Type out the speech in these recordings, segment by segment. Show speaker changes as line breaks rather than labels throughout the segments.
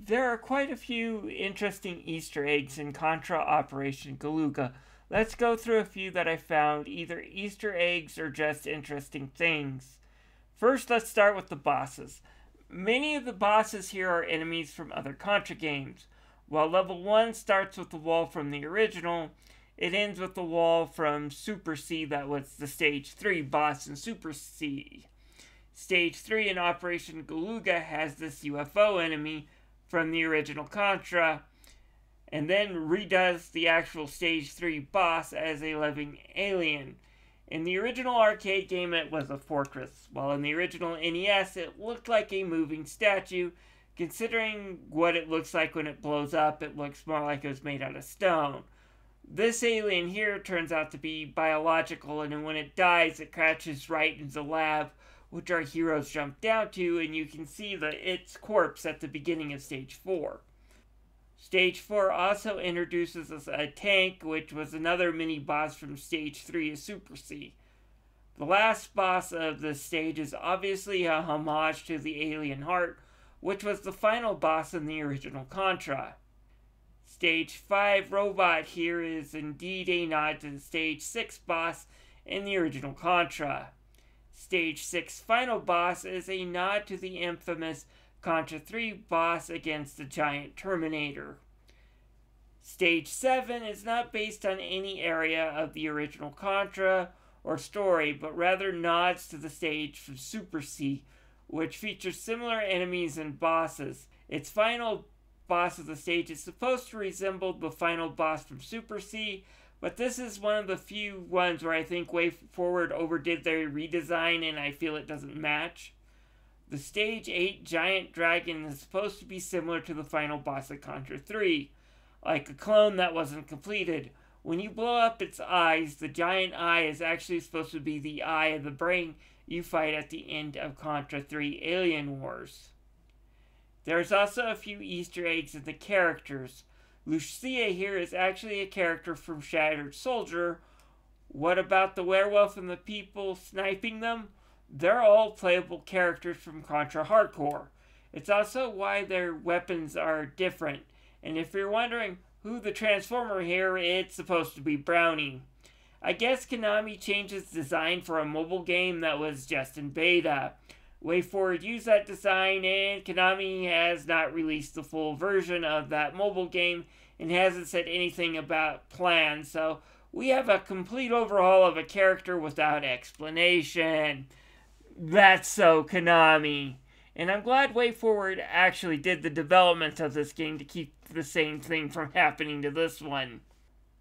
There are quite a few interesting Easter eggs in Contra Operation Galuga. Let's go through a few that I found, either Easter eggs or just interesting things. First, let's start with the bosses. Many of the bosses here are enemies from other Contra games. While level 1 starts with the wall from the original, it ends with the wall from Super C that was the Stage 3 boss in Super C. Stage 3 in Operation Galuga has this UFO enemy from the original Contra, and then redoes the actual Stage 3 boss as a living alien. In the original arcade game, it was a fortress, while in the original NES, it looked like a moving statue. Considering what it looks like when it blows up, it looks more like it was made out of stone. This alien here turns out to be biological, and when it dies, it crashes right into the lab, which our heroes jump down to, and you can see its corpse at the beginning of Stage 4. Stage 4 also introduces us a tank, which was another mini-boss from Stage 3 of Super C. The last boss of the stage is obviously a homage to the alien heart, which was the final boss in the original Contra. Stage 5 robot here is indeed a nod to the Stage 6 boss in the original Contra. Stage 6 final boss is a nod to the infamous Contra 3 boss against the giant Terminator. Stage 7 is not based on any area of the original Contra or story, but rather nods to the stage from Super C, which features similar enemies and bosses. Its final boss of the stage is supposed to resemble the final boss from Super C, but this is one of the few ones where I think WayForward overdid their redesign and I feel it doesn't match. The Stage 8 giant dragon is supposed to be similar to the final boss of Contra 3, like a clone that wasn't completed. When you blow up its eyes, the giant eye is actually supposed to be the eye of the brain you fight at the end of Contra 3 Alien Wars. There's also a few Easter eggs in the characters. Lucia here is actually a character from Shattered Soldier. What about the werewolf and the people sniping them? They're all playable characters from Contra Hardcore. It's also why their weapons are different. And if you're wondering who the Transformer here, it's supposed to be Brownie. I guess Konami changed its design for a mobile game that was just in beta. WayForward used that design, and Konami has not released the full version of that mobile game and hasn't said anything about plans, so we have a complete overhaul of a character without explanation. That's so Konami. And I'm glad WayForward actually did the development of this game to keep the same thing from happening to this one.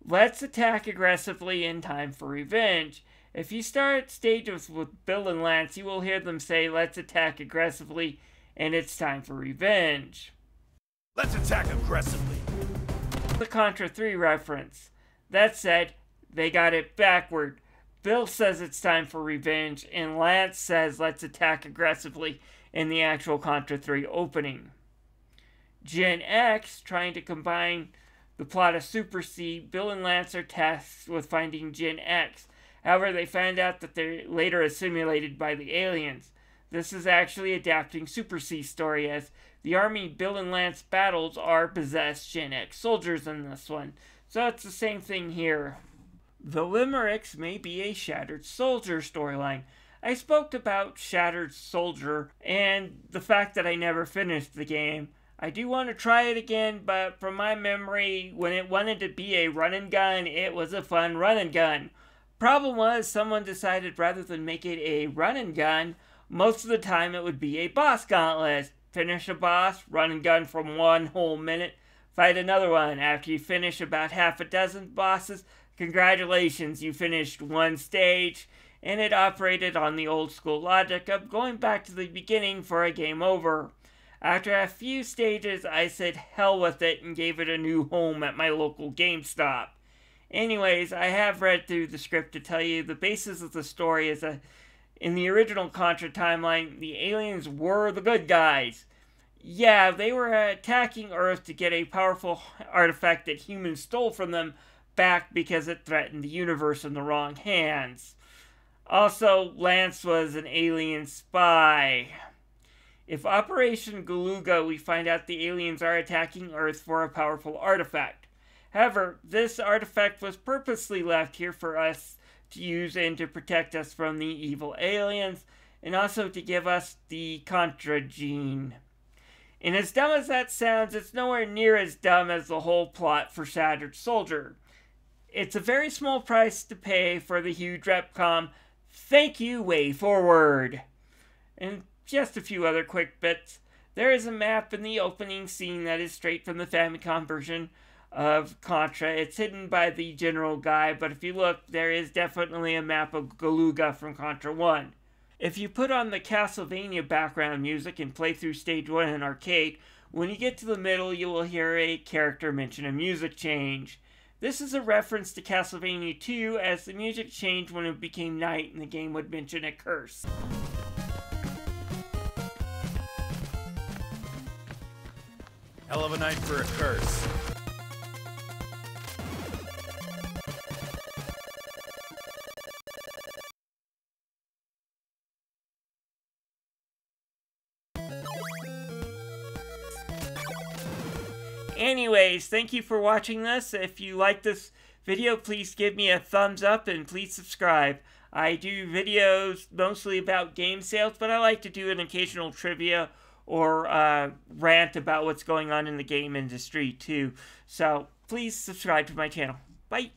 Let's attack aggressively in time for revenge. If you start stages with Bill and Lance, you will hear them say, "Let's attack aggressively," and it's time for revenge.
Let's attack aggressively.
The Contra 3 reference. That said, they got it backward. Bill says it's time for revenge, and Lance says, "Let's attack aggressively," in the actual Contra 3 opening. Gen X, trying to combine the plot of Super C, Bill and Lance are tasked with finding Gen X. However, they find out that they're later assimilated by the aliens. This is actually adapting Super C's story, as the army Bill and Lance battles are possessed Gen X soldiers in this one. So it's the same thing here. The Limericks may be a Shattered Soldier storyline. I spoke about Shattered Soldier and the fact that I never finished the game. I do want to try it again, but from my memory, when it wanted to be a run and gun, it was a fun run and gun. Problem was, someone decided rather than make it a run and gun, most of the time it would be a boss gauntlet. Finish a boss, run and gun for 1 whole minute, fight another one. After you finish about half a dozen bosses, congratulations, you finished one stage, and it operated on the old school logic of going back to the beginning for a game over. After a few stages, I said hell with it and gave it a new home at my local GameStop. Anyways, I have read through the script to tell you the basis of the story is in the original Contra timeline, the aliens were the good guys. Yeah, they were attacking Earth to get a powerful artifact that humans stole from them back because it threatened the universe in the wrong hands. Also, Lance was an alien spy. If Operation Galuga, we find out the aliens are attacking Earth for a powerful artifact. However, this artifact was purposely left here for us to use and to protect us from the evil aliens, and also to give us the Contra gene. And as dumb as that sounds, it's nowhere near as dumb as the whole plot for Shattered Soldier. It's a very small price to pay for the huge retcon. Thank you, way forward. And just a few other quick bits. There is a map in the opening scene that is straight from the Famicom version of Contra. It's hidden by the general guide, but if you look, there is definitely a map of Galuga from Contra 1. If you put on the Castlevania background music and play through Stage 1 in arcade, when you get to the middle, you will hear a character mention a music change. This is a reference to Castlevania 2, as the music changed when it became night and the game would mention a curse.
Hell of a night for a curse.
Anyways, thank you for watching this. If you like this video, please give me a thumbs up and please subscribe. I do videos mostly about game sales, but I like to do an occasional trivia or rant about what's going on in the game industry too. So please subscribe to my channel. Bye!